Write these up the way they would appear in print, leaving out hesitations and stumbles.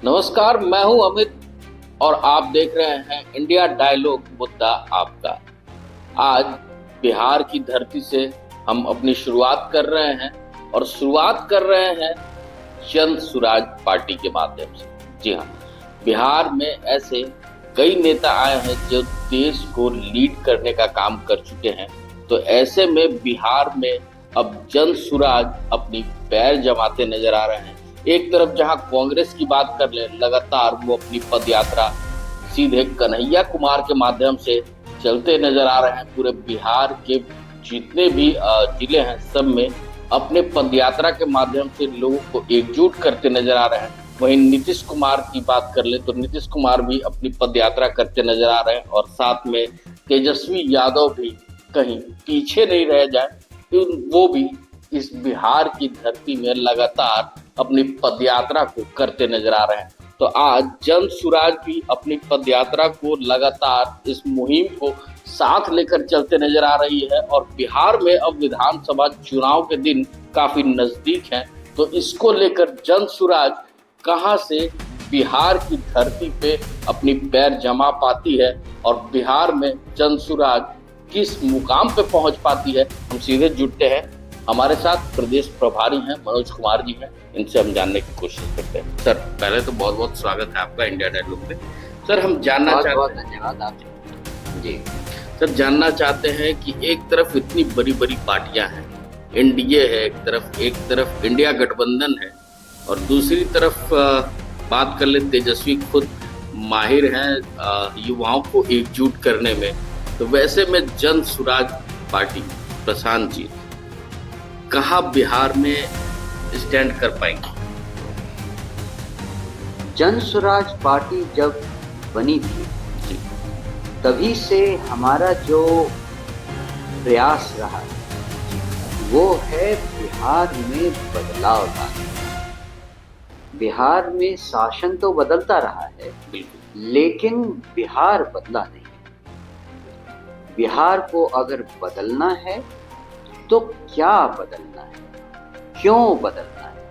नमस्कार, मैं हूं अमित और आप देख रहे हैं इंडिया डायलॉग मुद्दा आपका। आज बिहार की धरती से हम अपनी शुरुआत कर रहे हैं और शुरुआत कर रहे हैं जन सुराज पार्टी के माध्यम से। जी हाँ, बिहार में ऐसे कई नेता आए हैं जो देश को लीड करने का काम कर चुके हैं। तो ऐसे में बिहार में अब जन सुराज अपनी पैर जमाते नजर आ रहे हैं। एक तरफ जहां कांग्रेस की बात कर ले, लगातार वो अपनी पद यात्रा सीधे कन्हैया कुमार के माध्यम से चलते नजर आ रहे हैं। पूरे बिहार के जितने भी जिले हैं सब में अपने पद यात्रा के माध्यम से लोगों को एकजुट करते नजर आ रहे हैं। वहीं नीतीश कुमार की बात कर ले तो नीतीश कुमार भी अपनी पद यात्रा करते नजर आ रहे हैं और साथ में तेजस्वी यादव भी कहीं पीछे नहीं रह जाए, वो भी इस बिहार की धरती में लगातार अपनी पदयात्रा को करते नजर आ रहे हैं। तो आज जन सुराज भी अपनी पदयात्रा को लगातार इस मुहिम को साथ लेकर चलते नजर आ रही है और बिहार में अब विधानसभा चुनाव के दिन काफी नजदीक हैं। तो इसको लेकर जन सुराज कहां से बिहार की धरती पे अपनी पैर जमा पाती है और बिहार में जन सुराज किस मुकाम पे पहुंच पाती है, हम सीधे जुड़ते हैं। हमारे साथ प्रदेश प्रभारी हैं मनोज कुमार जी हैं, इनसे हम जानने की कोशिश करते हैं। सर, पहले तो बहुत बहुत स्वागत है आपका इंडिया डायलॉग में। सर, हम जानना चाहते हैं, बहुत धन्यवाद आपसे। जी सर, जानना चाहते हैं कि एक तरफ इतनी बड़ी बड़ी पार्टियां हैं, एनडीए है एक तरफ इंडिया गठबंधन है और दूसरी तरफ बात कर ले तेजस्वी खुद माहिर हैं युवाओं को एकजुट करने में। तो वैसे में जन सुराज पार्टी प्रशांत जी कहाँ बिहार में स्टैंड कर पाएंगे? जन स्वराज पार्टी जब बनी थी तभी से हमारा जो प्रयास रहा वो है बिहार में बदलाव लाना। बिहार में शासन तो बदलता रहा है लेकिन बिहार बदला नहीं। बिहार को अगर बदलना है तो क्या बदलना है, क्यों बदलना है,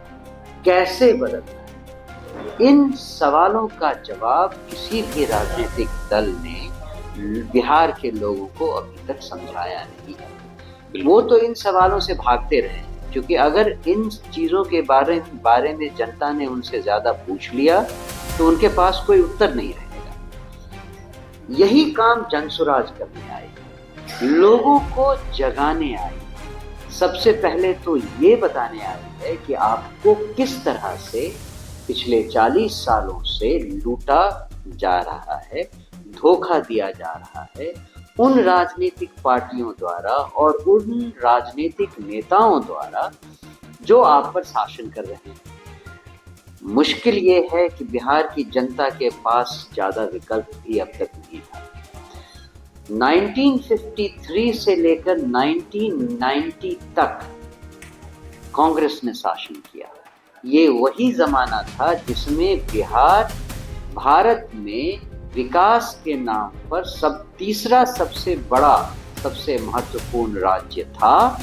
कैसे बदलना है, इन सवालों का जवाब किसी भी राजनीतिक दल ने बिहार के लोगों को अभी तक समझाया नहीं है। वो तो इन सवालों से भागते रहे, क्योंकि अगर इन चीजों के बारे में जनता ने उनसे ज्यादा पूछ लिया तो उनके पास कोई उत्तर नहीं रहेगा। यही काम जनसुराज करने आए, लोगों को जगाने आई। सबसे पहले तो ये बताने आई है कि आपको किस तरह से पिछले 40 सालों से लूटा जा रहा है, धोखा दिया जा रहा है उन राजनीतिक पार्टियों द्वारा और उन राजनीतिक नेताओं द्वारा जो आप पर शासन कर रहे हैं। मुश्किल ये है कि बिहार की जनता के पास ज्यादा विकल्प भी अब तक नहीं था। 1953 से लेकर 1990 तक कांग्रेस ने शासन किया। ये वही जमाना था जिसमें बिहार भारत में विकास के नाम पर तीसरा सबसे बड़ा, सबसे महत्वपूर्ण राज्य था,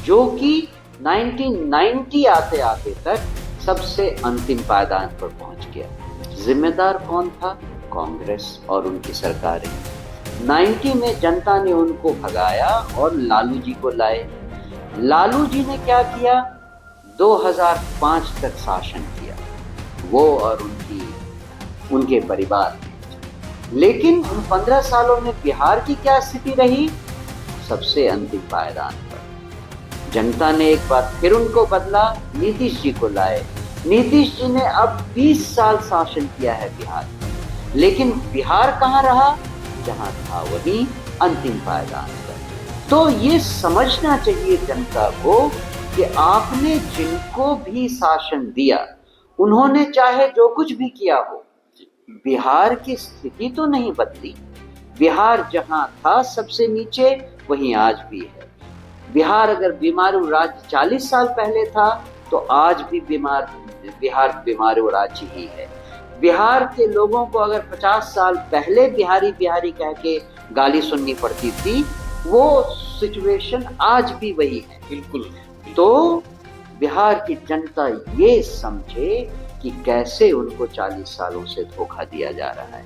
जो कि 1990 आते आते तक सबसे अंतिम पायदान पर पहुंच गया। जिम्मेदार कौन था? कांग्रेस और उनकी सरकारें। 90 में जनता ने उनको भगाया और लालू जी को लाए। लालू जी ने क्या किया? 2005 तक शासन किया, वो और उनके परिवार ने। लेकिन उन 15 सालों में बिहार की क्या स्थिति रही? सबसे अंतिम पायदान पर। जनता ने एक बार फिर उनको बदला, नीतीश जी को लाए। नीतीश जी ने अब 20 साल शासन किया है बिहार में, लेकिन बिहार कहाँ रहा? जहां था वही अंतिम पायदान पर। तो ये समझना चाहिए जनता को कि आपने जिनको भी शासन दिया, उन्होंने चाहे जो कुछ भी किया हो, बिहार की स्थिति तो नहीं बदली। बिहार जहां था सबसे नीचे, वहीं आज भी है। बिहार अगर बीमारू राज्य 40 साल पहले था तो आज भी बिहार बीमारू राज्य ही है। बिहार के लोगों को अगर 50 साल पहले बिहारी बिहारी कह के गाली सुननी पड़ती थी, वो सिचुएशन आज भी वही है। बिल्कुल। तो बिहार की जनता ये समझे कि कैसे उनको 40 सालों से धोखा दिया जा रहा है।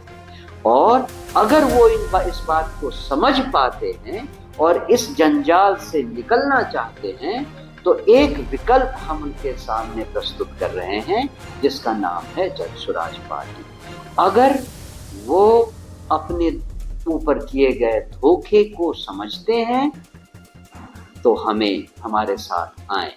और अगर वो इस बात को समझ पाते हैं और इस जंजाल से निकलना चाहते हैं, तो एक विकल्प हम उनके सामने प्रस्तुत कर रहे हैं, जिसका नाम है जन स्वराज पार्टी। अगर वो अपने ऊपर किए गए धोखे को समझते हैं तो हमें हमारे साथ आए।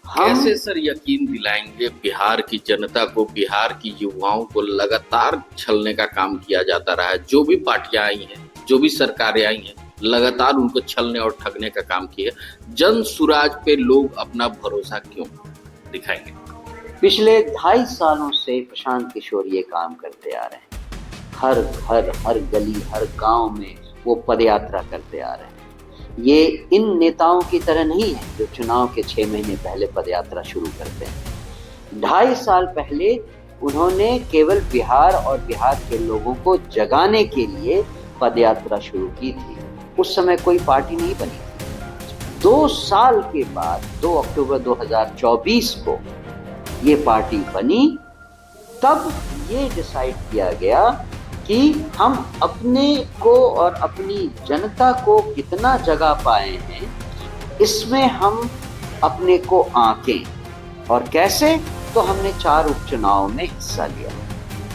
कैसे सर यकीन दिलाएंगे बिहार की जनता को, बिहार की युवाओं को लगातार छलने का काम किया जाता रहा है। जो भी पार्टियां आई हैं, जो भी सरकारें आई हैं, लगातार उनको छलने और ठगने का काम किया। जन सुराज पे लोग अपना भरोसा क्यों दिखाएंगे? पिछले 2.5 सालों से प्रशांत किशोर ये काम करते आ रहे हैं। हर घर, हर गली, हर गांव में वो पदयात्रा करते आ रहे हैं। ये इन नेताओं की तरह नहीं है जो चुनाव के 6 महीने पहले पदयात्रा शुरू करते हैं। 2.5 साल पहले उन्होंने केवल बिहार और बिहार के लोगों को जगाने के लिए पदयात्रा शुरू की थी। उस समय कोई पार्टी नहीं बनी थी। 2 साल के बाद 2 अक्टूबर 2024 को ये पार्टी बनी। तब ये डिसाइड किया गया कि हम अपने को और अपनी जनता को कितना जगा पाए हैं, इसमें हम अपने को आंकें। और कैसे? तो हमने 4 उपचुनाव में हिस्सा लिया,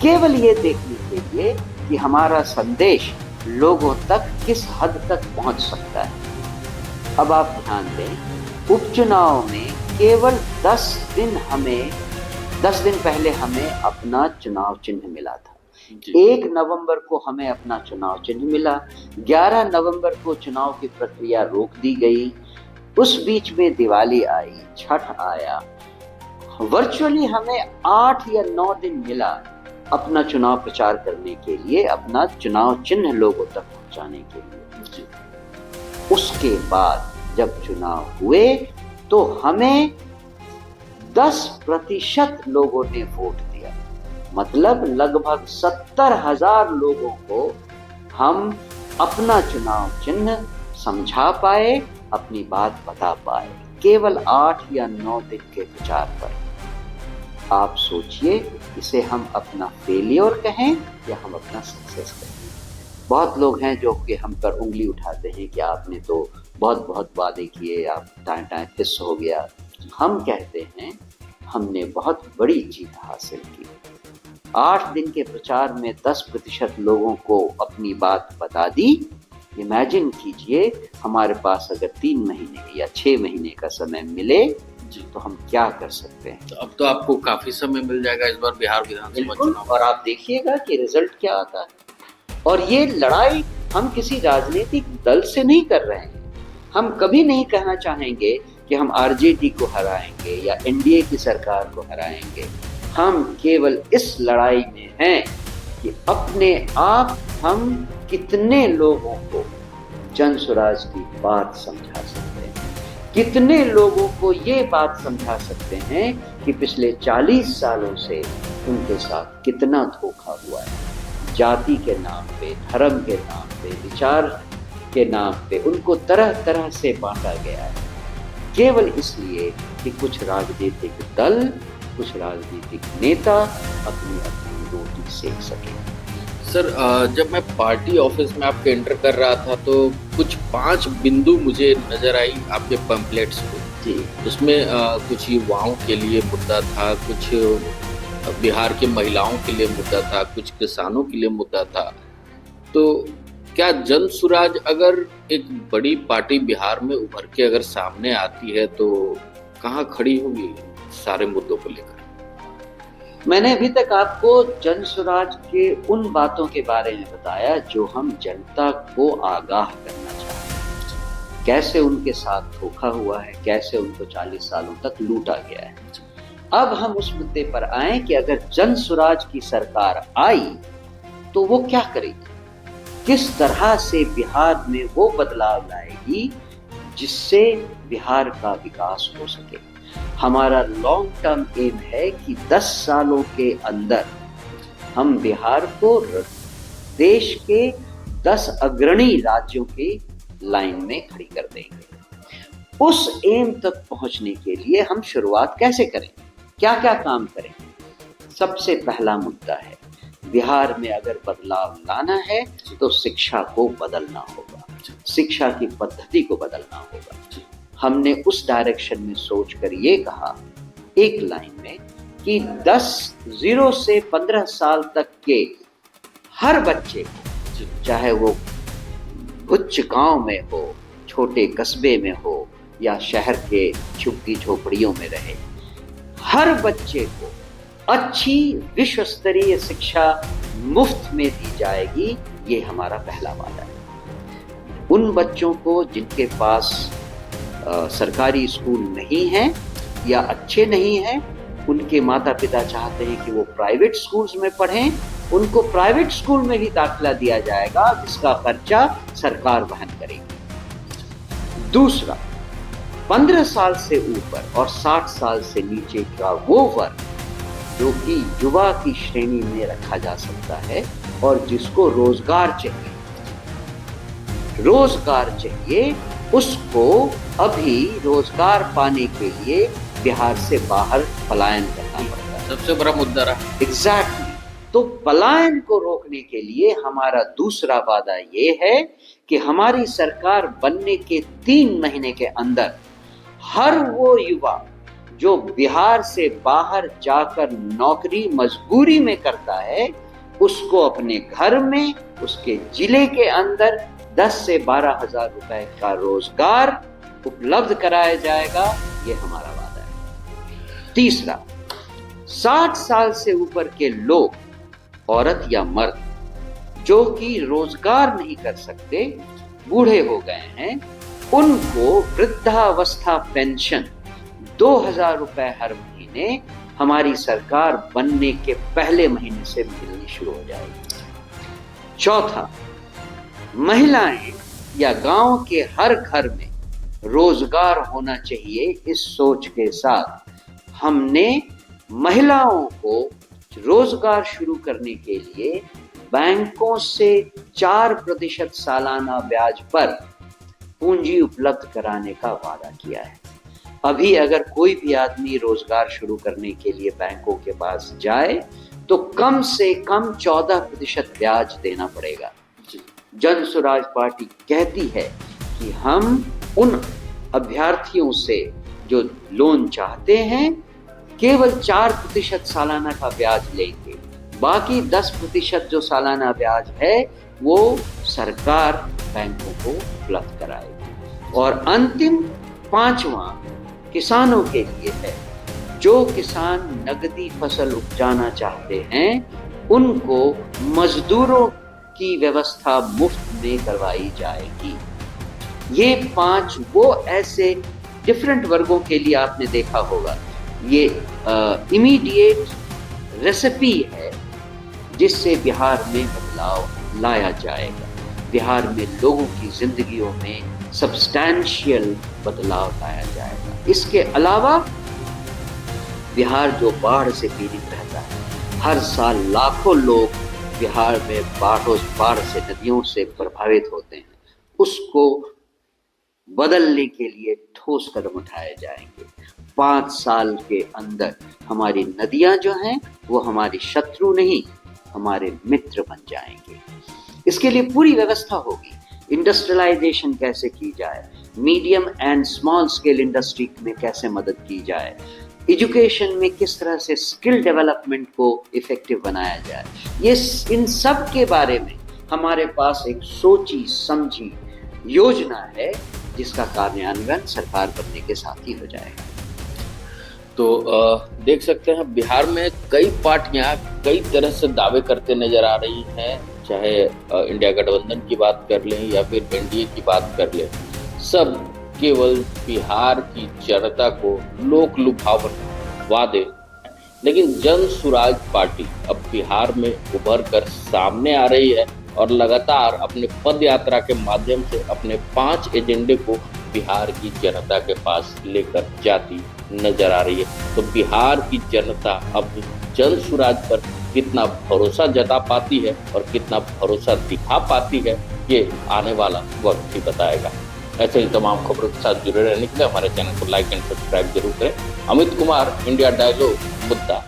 केवल ये देखने के लिए कि हमारा संदेश लोगों तक किस हद तक पहुंच सकता है। अब आप ध्यान दें, उपचुनाव में केवल 10 दिन पहले हमें अपना चुनाव चिन्ह मिला था। 1 नवंबर को हमें अपना चुनाव चिन्ह मिला। 11 नवंबर को चुनाव की प्रक्रिया रोक दी गई। उस बीच में दिवाली आई, छठ आया। वर्चुअली हमें 8 या 9 दिन मिला अपना चुनाव प्रचार करने के लिए, अपना चुनाव चिन्ह लोगों तक पहुंचाने के लिए। उसके बाद जब चुनाव हुए तो हमें 10% लोगों ने वोट दिया। मतलब लगभग 70,000 लोगों को हम अपना चुनाव चिन्ह समझा पाए, अपनी बात बता पाए, केवल 8 या 9 दिन के प्रचार पर। आप सोचिए, इसे हम अपना फेलियर कहें या हम अपना सक्सेस कहें। बहुत लोग हैं जो कि हम पर उंगली उठाते हैं कि आपने तो बहुत वादे किए, आप टाइम फिस हो गया। हम कहते हैं हमने बहुत बड़ी जीत हासिल की। 8 दिन के प्रचार में 10% लोगों को अपनी बात बता दी। इमेजिन कीजिए, हमारे पास अगर 3 महीने या 6 महीने का समय मिले तो हम क्या कर सकते हैं। तो अब तो आपको काफी समय मिल जाएगा इस बार बिहार विधानसभा चुनाव, और आप देखिएगा कि रिजल्ट क्या आता है। और ये लड़ाई हम किसी राजनीतिक दल से नहीं कर रहे हैं। हम कभी नहीं कहना चाहेंगे कि हम आरजेडी को हराएंगे या एनडीए की सरकार को हराएंगे। हम केवल इस लड़ाई में हैं कि अपने आप हम कितने लोगों को जन स्वराज की बात समझा सकते हैं, कितने लोगों को ये बात समझा सकते हैं कि पिछले 40 सालों से उनके साथ कितना धोखा हुआ है। जाति के नाम पे, धर्म के नाम पे, विचार के नाम पे उनको तरह तरह से बांटा गया है, केवल इसलिए कि कुछ राजनीतिक दल, कुछ राजनीतिक नेता अपनी रोटी सेक सके। सर, जब मैं पार्टी ऑफिस में आपके एंटर कर रहा था तो कुछ 5 बिंदु मुझे नजर आई आपके पैम्पलेट्स पे जी। उसमें कुछ युवाओं के लिए मुद्दा था, कुछ बिहार के महिलाओं के लिए मुद्दा था, कुछ किसानों के लिए मुद्दा था। तो क्या जन सुराज अगर एक बड़ी पार्टी बिहार में उभर के अगर सामने आती है तो कहाँ खड़ी होगी सारे मुद्दों को लेकर? मैंने अभी तक आपको जन स्वराज के उन बातों के बारे में बताया जो हम जनता को आगाह करना चाहते हैं। कैसे उनके साथ धोखा हुआ है, कैसे उनको 40 सालों तक लूटा गया है। अब हम उस मुद्दे पर आए कि अगर जन स्वराज की सरकार आई तो वो क्या करेगी, किस तरह से बिहार में वो बदलाव लाएगी जिससे बिहार का विकास हो सके। हमारा लॉन्ग टर्म एम है कि 10 सालों के अंदर हम बिहार को देश के 10 अग्रणी राज्यों की लाइन में खड़ी कर देंगे। उस एम तक पहुंचने के लिए हम शुरुआत कैसे करें, क्या क्या काम करें। सबसे पहला मुद्दा है, बिहार में अगर बदलाव लाना है तो शिक्षा को बदलना होगा, शिक्षा की पद्धति को बदलना होगा। हमने उस डायरेक्शन में सोचकर ये कहा एक लाइन में कि 0 से 15 साल तक के हर बच्चे को, चाहे वो उच्च गांव में हो, छोटे कस्बे में हो या शहर के झुग्गी झोपड़ियों में रहे, हर बच्चे को अच्छी विश्व स्तरीय शिक्षा मुफ्त में दी जाएगी। ये हमारा पहला वादा है। उन बच्चों को जिनके पास सरकारी स्कूल नहीं है या अच्छे नहीं हैं, उनके माता पिता चाहते हैं कि वो प्राइवेट स्कूल्स में पढ़ें, उनको प्राइवेट स्कूल में ही दाखिला दिया जाएगा जिसका खर्चा सरकार वहन करेगी। दूसरा, 15 साल से ऊपर और 60 साल से नीचे का वो वर्ग जो कि युवा की श्रेणी में रखा जा सकता है और जिसको रोजगार चाहिए, उसको अभी रोजगार पाने के लिए बिहार से बाहर पलायन करना पड़ता है। सबसे बड़ा मुद्दा रहा। एग्जैक्टली। तो पलायन को रोकने के लिए हमारा दूसरा वादा ये है कि हमारी सरकार बनने के 3 महीने के अंदर हर वो युवा जो बिहार से बाहर जाकर नौकरी मजबूरी में करता है, उसको अपने घर में, उसके जिले के अंदर 10 से 12 हजार रुपए का रोजगार उपलब्ध कराया जाएगा। ये हमारा वादा है। तीसरा, 60 साल से ऊपर के लोग, औरत या मर्द जो कि रोजगार नहीं कर सकते, बूढ़े हो गए हैं, उनको वृद्धावस्था पेंशन 2000 रुपए हर महीने हमारी सरकार बनने के पहले महीने से मिलनी शुरू हो जाएगी। चौथा, महिलाएं या गांव के हर घर में रोजगार होना चाहिए। इस सोच के साथ हमने महिलाओं को रोजगार शुरू करने के लिए बैंकों से 4% सालाना ब्याज पर पूंजी उपलब्ध कराने का वादा किया है। अभी अगर कोई भी आदमी रोजगार शुरू करने के लिए बैंकों के पास जाए तो कम से कम 14% ब्याज देना पड़ेगा। जन स्वराज पार्टी कहती है कि हम उन अभ्यर्थियों से जो लोन चाहते हैं केवल 4% सालाना का ब्याज लेंगे, बाकी 10% जो सालाना ब्याज है वो सरकार बैंकों को उपलब्ध कराएगी। और अंतिम 5वां किसानों के लिए है। जो किसान नगदी फसल उपजाना चाहते हैं उनको मजदूरों की व्यवस्था मुफ्त में करवाई जाएगी। ये 5 वो ऐसे डिफरेंट वर्गों के लिए आपने देखा होगा, ये इमीडिएट रेसिपी है जिससे बिहार में बदलाव लाया जाएगा। बिहार में लोगों की जिंदगियों में सब्सटैंशियल बदलाव लाया जाएगा। इसके अलावा बिहार जो बाढ़ से पीड़ित रहता है, हर साल लाखों लोग बिहार में बाढ़ से, नदियों से प्रभावित होते हैं, उसको बदलने के लिए ठोस कदम उठाए जाएंगे। 5 साल के अंदर हमारी नदियां जो हैं वो हमारी शत्रु नहीं, हमारे मित्र बन जाएंगे। इसके लिए पूरी व्यवस्था होगी। इंडस्ट्रियलाइजेशन कैसे की जाए, medium and small scale industry में कैसे मदद की जाए, एजुकेशन में किस तरह से स्किल डेवलपमेंट को इफेक्टिव बनाया जाए, ये इन सब के बारे में हमारे पास एक सोची समझी योजना है जिसका कार्यान्वयन सरकार बनने के साथ ही हो जाएगा। तो देख सकते हैं बिहार में कई पार्टियां कई तरह से दावे करते नजर आ रही हैं, चाहे इंडिया गठबंधन की बात कर लें या फिर एनडीए की बात कर लें, सब केवल बिहार की जनता को लोक लुभावन वादे। लेकिन जन स्वराज पार्टी अब बिहार में उभर कर सामने आ रही है और लगातार अपने पद यात्रा के माध्यम से अपने 5 एजेंडे को बिहार की जनता के पास लेकर जाती नजर आ रही है। तो बिहार की जनता अब जन स्वराज पर कितना भरोसा जता पाती है और कितना भरोसा दिखा पाती है, ये आने वाला वक्त ही बताएगा। ऐसे ही तमाम खबरों के साथ जुड़े रहने के लिए हमारे चैनल को लाइक एंड सब्सक्राइब जरूर करें। अमित कुमार, इंडिया डायलॉग, मुद्दा।